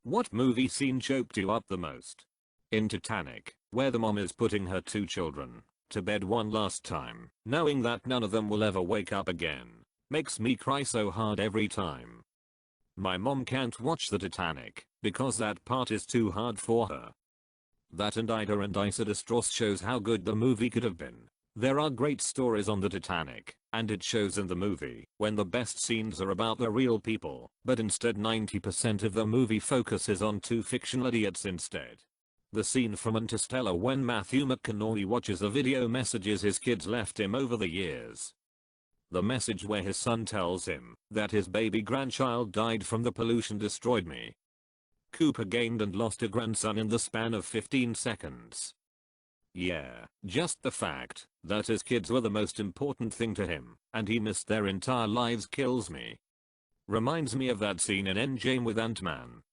What movie scene choked you up the most? In Titanic, where the mom is putting her two children to bed one last time, knowing that none of them will ever wake up again, makes me cry so hard every time. My mom can't watch the Titanic because that part is too hard for her. That and Ida and Isidore shows how good the movie could have been. There are great stories on the Titanic, and it shows in the movie when the best scenes are about the real people, but instead 90% of the movie focuses on two fictional idiots instead. The scene from Interstellar when Matthew McConaughey watches a video messages his kids left him over the years. The message where his son tells him that his baby grandchild died from the pollution destroyed me. Cooper gained and lost a grandson in the span of 15 seconds. Yeah, just the fact that his kids were the most important thing to him, and he missed their entire lives kills me. Reminds me of that scene in Endgame with Ant-Man.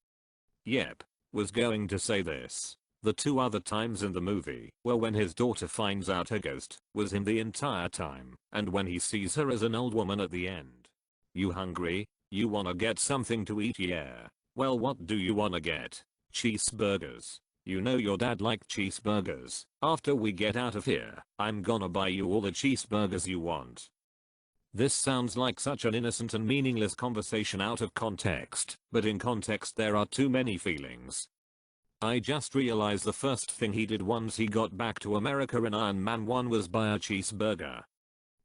Yep, was going to say this. The two other times in the movie were when his daughter finds out her ghost was him the entire time, and when he sees her as an old woman at the end. You hungry? You wanna get something to eat? Yeah. Well, what do you wanna get? Cheeseburgers. You know your dad liked cheeseburgers. After we get out of here, I'm gonna buy you all the cheeseburgers you want. This sounds like such an innocent and meaningless conversation out of context, but in context there are too many feelings. I just realized the first thing he did once he got back to America in Iron Man 1 was buy a cheeseburger.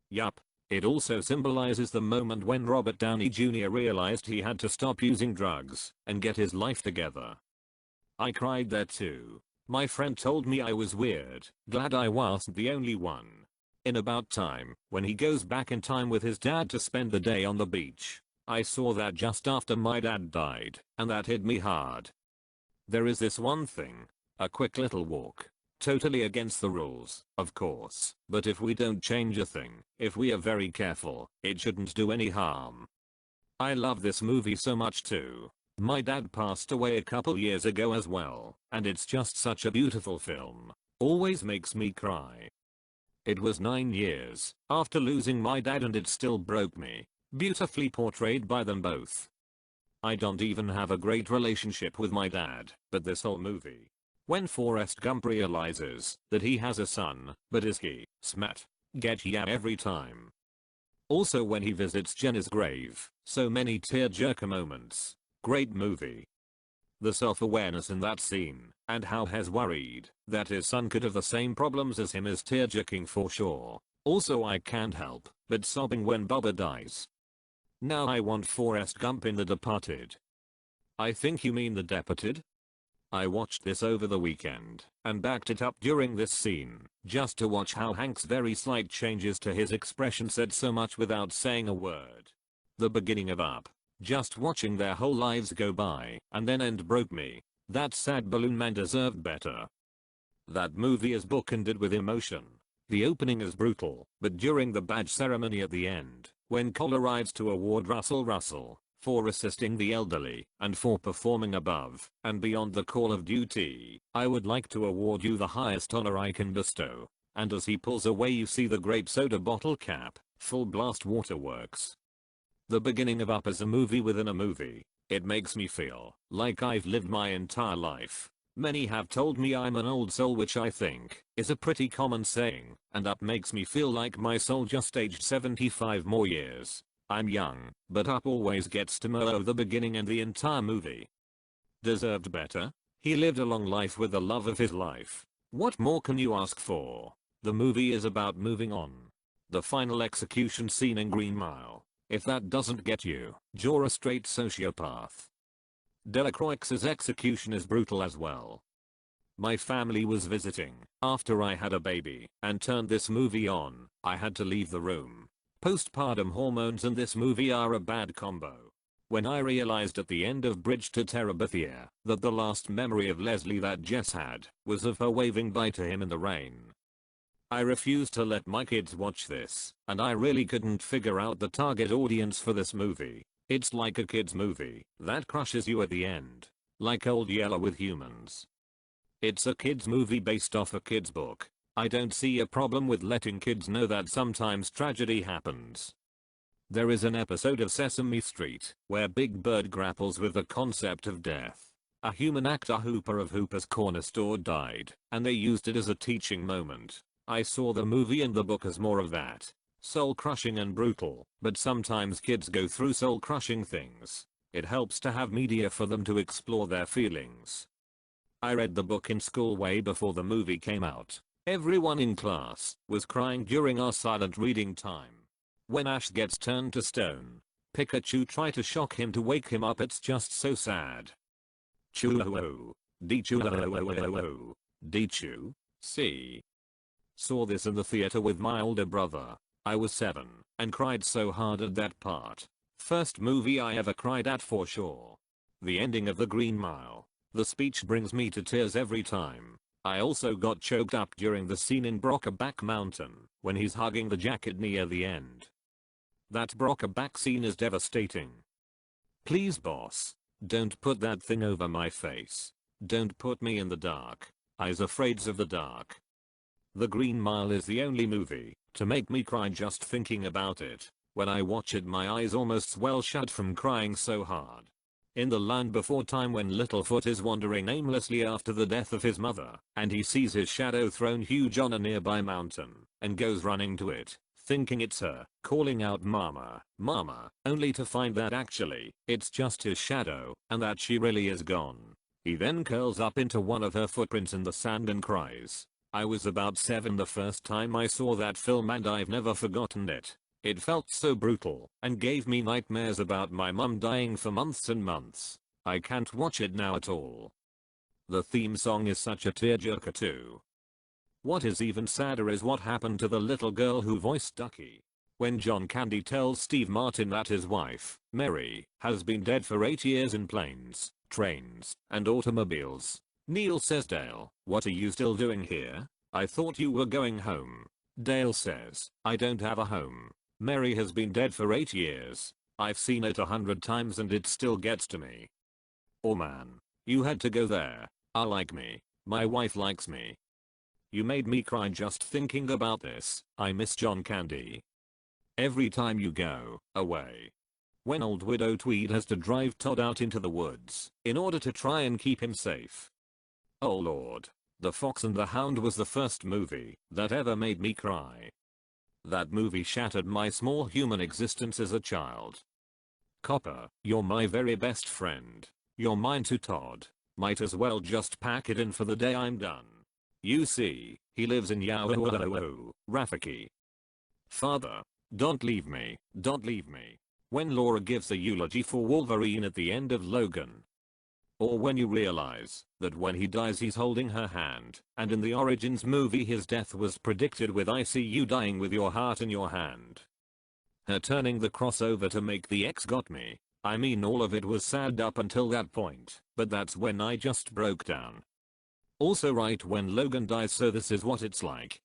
Yup. It also symbolizes the moment when Robert Downey Jr. realized he had to stop using drugs and get his life together. I cried there too. My friend told me I was weird. Glad I wasn't the only one. In About Time, when he goes back in time with his dad to spend the day on the beach, I saw that just after my dad died, and that hit me hard. There is this one thing. A quick little walk. Totally against the rules, of course, but if we don't change a thing, if we are very careful, it shouldn't do any harm. I love this movie so much too. My dad passed away a couple years ago as well, and it's just such a beautiful film. Always makes me cry. It was 9 years after losing my dad and it still broke me. Beautifully portrayed by them both. I don't even have a great relationship with my dad, but this whole movie. When Forrest Gump realizes that he has a son, but is he smart? Get ya every time. Also when he visits Jenna's grave, so many tearjerker moments. Great movie. The self-awareness in that scene, and how he's worried that his son could have the same problems as him is tearjerking for sure. Also I can't help but sobbing when Bubba dies. Now I want Forrest Gump in The Departed. I think you mean The Departed? I watched this over the weekend and backed it up during this scene just to watch how Hank's very slight changes to his expression said so much without saying a word. The beginning of Up. Just watching their whole lives go by and then end broke me. That sad balloon man deserved better. That movie is bookended with emotion. The opening is brutal, but during the badge ceremony at the end, when Cole rides to award Russell for assisting the elderly and for performing above and beyond the call of duty, I would like to award you the highest honor I can bestow. And as he pulls away you see the grape soda bottle cap, full blast waterworks. The beginning of Up is a movie within a movie. It makes me feel like I've lived my entire life. Many have told me I'm an old soul, which I think is a pretty common saying, and Up makes me feel like my soul just aged 75 more years. I'm young, but Up always gets to mow the beginning and the entire movie. Deserved better? He lived a long life with the love of his life. What more can you ask for? The movie is about moving on. The final execution scene in Green Mile. If that doesn't get you, you're a straight sociopath. Delacroix's execution is brutal as well. My family was visiting after I had a baby and turned this movie on. I had to leave the room. Postpartum hormones and this movie are a bad combo. When I realized at the end of Bridge to Terabithia that the last memory of Leslie that Jess had was of her waving bye to him in the rain. I refused to let my kids watch this, and I really couldn't figure out the target audience for this movie. It's like a kids movie that crushes you at the end. Like Old Yeller with humans. It's a kids movie based off a kids book. I don't see a problem with letting kids know that sometimes tragedy happens. There is an episode of Sesame Street where Big Bird grapples with the concept of death. A human actor Hooper of Hooper's Corner Store died, and they used it as a teaching moment. I saw the movie and the book as more of that. Soul-crushing and brutal, but sometimes kids go through soul-crushing things. It helps to have media for them to explore their feelings. I read the book in school way before the movie came out. Everyone in class was crying during our silent reading time. When Ash gets turned to stone, Pikachu try to shock him to wake him up. It's just so sad. Choo-oh-oh. Dee-choo-oh-oh-oh-oh. Dee-choo. See. Saw this in the theater with my older brother. I was 7 and cried so hard at that part. First movie I ever cried at for sure. The ending of The Green Mile. The speech brings me to tears every time. I also got choked up during the scene in Brokeback Mountain when he's hugging the jacket near the end. That Brokeback scene is devastating. Please boss, don't put that thing over my face. Don't put me in the dark. I's afraid of the dark. The Green Mile is the only movie to make me cry just thinking about it. When I watch it my eyes almost swell shut from crying so hard. In The Land Before Time when Littlefoot is wandering aimlessly after the death of his mother, and he sees his shadow thrown huge on a nearby mountain, and goes running to it, thinking it's her, calling out mama, mama, only to find that actually, it's just his shadow, and that she really is gone. He then curls up into one of her footprints in the sand and cries. I was about 7 the first time I saw that film and I've never forgotten it. It felt so brutal and gave me nightmares about my mum dying for months and months. I can't watch it now at all. The theme song is such a tearjerker too. What is even sadder is what happened to the little girl who voiced Ducky. When John Candy tells Steve Martin that his wife, Mary, has been dead for 8 years in planes, trains, and automobiles. Neil says, Dale, what are you still doing here? I thought you were going home. Dale says, I don't have a home. Mary has been dead for 8 years. I've seen it 100 times and it still gets to me. Oh man, you had to go there. I like me. My wife likes me. You made me cry just thinking about this. I miss John Candy. Every time you go away. When old widow Tweed has to drive Todd out into the woods in order to try and keep him safe. Oh lord. The Fox and the Hound was the first movie that ever made me cry. That movie shattered my small human existence as a child. Copper, you're my very best friend. You're mine too, Todd. Might as well just pack it in for the day I'm done. You see, he lives in Rafiki. Father, don't leave me, don't leave me. When Laura gives a eulogy for Wolverine at the end of Logan. Or when you realize that when he dies he's holding her hand, and in the Origins movie his death was predicted with I see you dying with your heart in your hand. Her turning the cross over to make the X got me. I mean all of it was sad up until that point, but that's when I just broke down. Also right when Logan dies, so this is what it's like.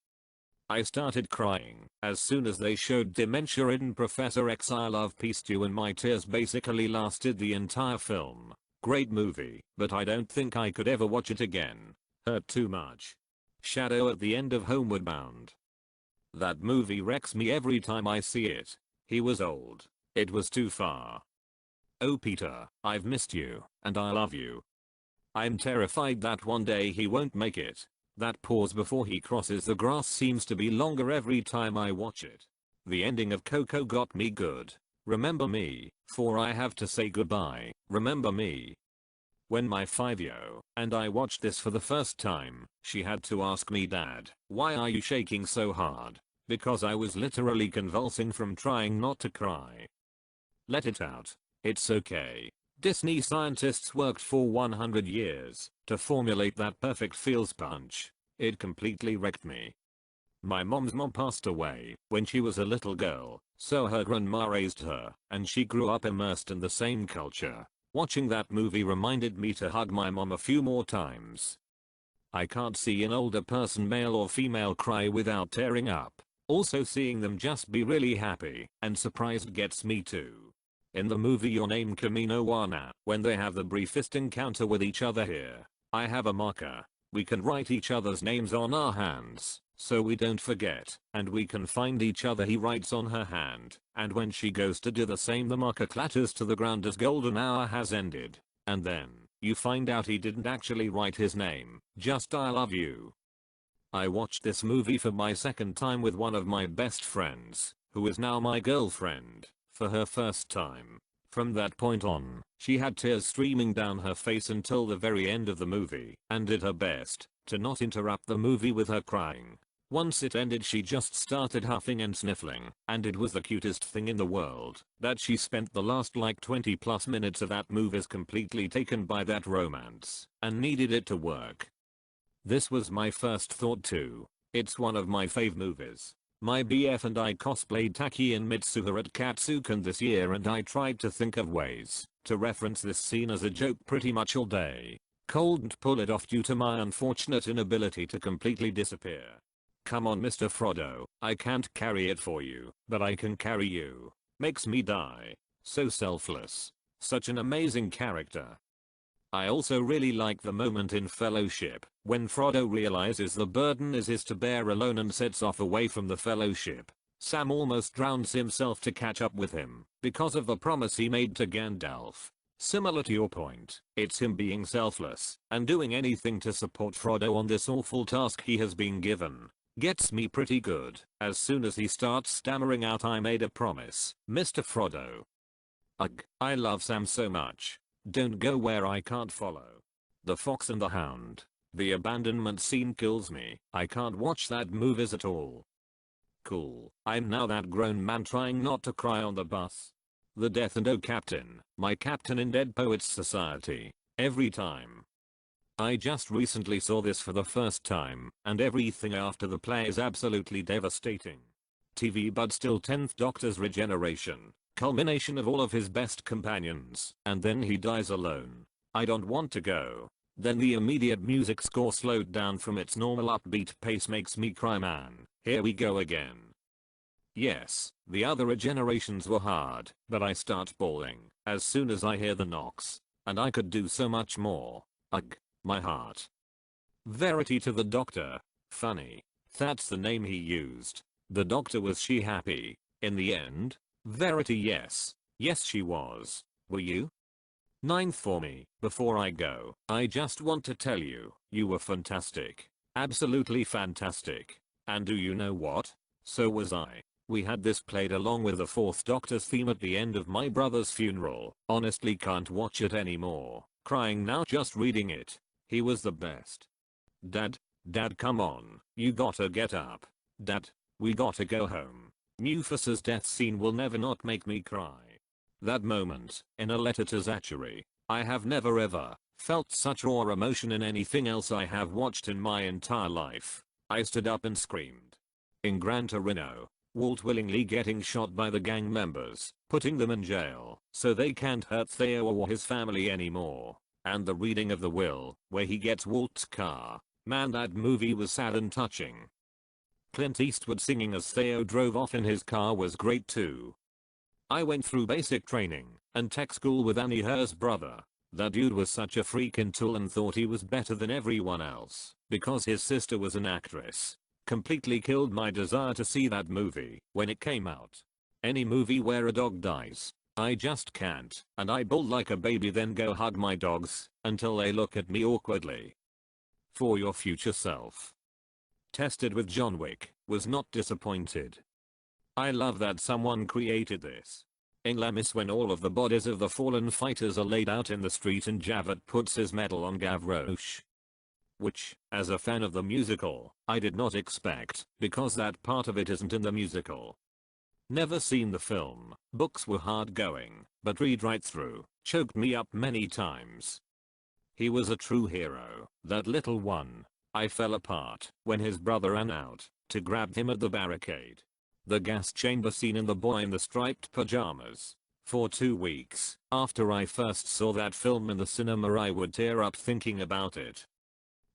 I started crying as soon as they showed dementia-ridden Professor X. I love Peace Stew and my tears basically lasted the entire film. Great movie, but I don't think I could ever watch it again. Hurt too much. Shadow at the end of Homeward Bound. That movie wrecks me every time I see it. He was old. It was too far. Oh Peter, I've missed you, and I love you. I'm terrified that one day he won't make it. That pause before he crosses the grass seems to be longer every time I watch it. The ending of Coco got me good. Remember me, for I have to say goodbye. Remember me. When my 5-year-old and I watched this for the first time, she had to ask me, Dad, why are you shaking so hard? Because I was literally convulsing from trying not to cry. Let it out. It's okay. Disney scientists worked for 100 years to formulate that perfect feels punch. It completely wrecked me. My mom's mom passed away when she was a little girl, so her grandma raised her, and she grew up immersed in the same culture. Watching that movie reminded me to hug my mom a few more times. I can't see an older person, male or female, cry without tearing up. Also seeing them just be really happy and surprised gets me too. In the movie Your Name Kamino Wana, when they have the briefest encounter with each other here, I have a marker. We can write each other's names on our hands, so we don't forget, and we can find each other. He writes on her hand, and when she goes to do the same the marker clatters to the ground as golden hour has ended. And then, You find out he didn't actually write his name, just I love you. I watched this movie for my second time with one of my best friends, who is now my girlfriend, for her first time. From that point on, she had tears streaming down her face until the very end of the movie and did her best to not interrupt the movie with her crying. Once it ended she just started huffing and sniffling, and it was the cutest thing in the world that she spent the last like 20 plus minutes of that movie completely taken by that romance and needed it to work. This was my first thought too. It's one of my fave movies. My BF and I cosplayed Taki and Mitsuha at Katsucon this year and I tried to think of ways to reference this scene as a joke pretty much all day. Couldn't pull it off due to my unfortunate inability to completely disappear. Come on Mr. Frodo, I can't carry it for you, but I can carry you. Makes me die. So selfless. Such an amazing character. I also really like the moment in Fellowship when Frodo realizes the burden is his to bear alone and sets off away from the Fellowship. Sam almost drowns himself to catch up with him because of the promise he made to Gandalf. Similar to your point, it's him being selfless and doing anything to support Frodo on this awful task he has been given. Gets me pretty good as soon as he starts stammering out I made a promise, Mr. Frodo. Ugh, I love Sam so much. Don't go where I can't follow. The Fox and the Hound. The abandonment scene kills me. I can't watch that movies at all. Cool. I'm now that grown man trying not to cry on the bus. The death and oh captain, my captain in Dead Poets Society. Every time. I just recently saw this for the first time, and everything after the play is absolutely devastating. TV but still 10th Doctor's regeneration. Culmination of all of his best companions, and then he dies alone. I don't want to go. Then the immediate music score slowed down from its normal upbeat pace makes me cry man. Here we go again. Yes, the other regenerations were hard, but I start bawling as soon as I hear the knocks. And I could do so much more. Ugh, my heart. Verity to the Doctor. Funny. That's the name he used. The Doctor, was she happy in the end? Verity, yes. Yes she was. Were you? 9th for me. Before I go, I just want to tell you, you were fantastic. Absolutely fantastic. And do you know what? So was I. We had this played along with the 4th Doctor's theme at the end of my brother's funeral. Honestly can't watch it anymore. Crying now just reading it. He was the best. Dad come on. You gotta get up. Dad, we gotta go home. Mufas's death scene will never not make me cry. That moment, in a letter to Zachary, I have never ever felt such raw emotion in anything else I have watched in my entire life. I stood up and screamed. In Gran Torino, Walt willingly getting shot by the gang members, putting them in jail so they can't hurt Theo or his family anymore. And the reading of the will, where he gets Walt's car. Man, that movie was sad and touching. Clint Eastwood singing as Theo drove off in his car was great too. I went through basic training and tech school with Annie Herr's brother. That dude was such a freaking tool and thought he was better than everyone else because his sister was an actress. Completely killed my desire to see that movie when it came out. Any movie where a dog dies, I just can't, and I bawl like a baby then go hug my dogs until they look at me awkwardly. For your future self. Tested with John Wick, was not disappointed. I love that someone created this. In Lamis, when all of the bodies of the fallen fighters are laid out in the street and Javert puts his medal on Gavroche. Which, as a fan of the musical, I did not expect, because that part of it isn't in the musical. Never seen the film, books were hard going, but read right through, choked me up many times. He was a true hero, that little one. I fell apart when his brother ran out to grab him at the barricade. The gas chamber scene and the boy in the striped pajamas. For 2 weeks after I first saw that film in the cinema I would tear up thinking about it.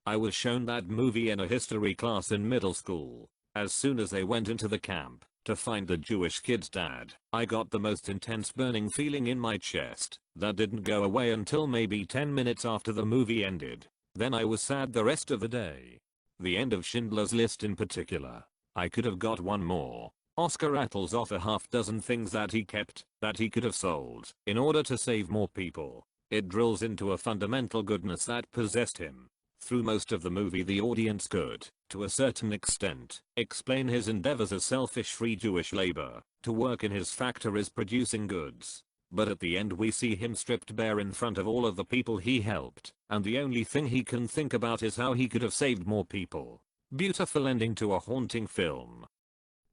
I was shown that movie in a history class in middle school. As soon as they went into the camp to find the Jewish kid's dad, I got the most intense burning feeling in my chest that didn't go away until maybe 10 minutes after the movie ended. Then I was sad the rest of the day. The end of Schindler's List in particular. I could have got one more. Oscar rattles off a half dozen things that he kept, that he could have sold, in order to save more people. It drills into a fundamental goodness that possessed him. Through most of the movie the audience could, to a certain extent, explain his endeavors as selfish free Jewish labor, to work in his factories producing goods. But at the end we see him stripped bare in front of all of the people he helped, and the only thing he can think about is how he could have saved more people. Beautiful ending to a haunting film.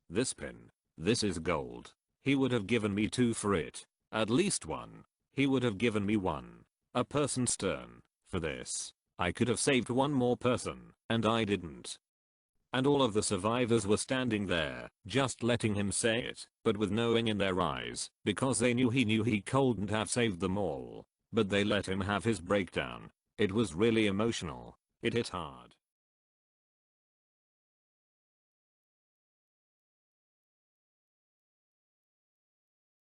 This pin. This is gold. He would have given me 2 for it. At least 1. He would have given me 1. A person stern. For this. I could have saved 1 more person, and I didn't. And all of the survivors were standing there, just letting him say it, but with knowing in their eyes, because they knew he couldn't have saved them all. But they let him have his breakdown. It was really emotional. It hit hard.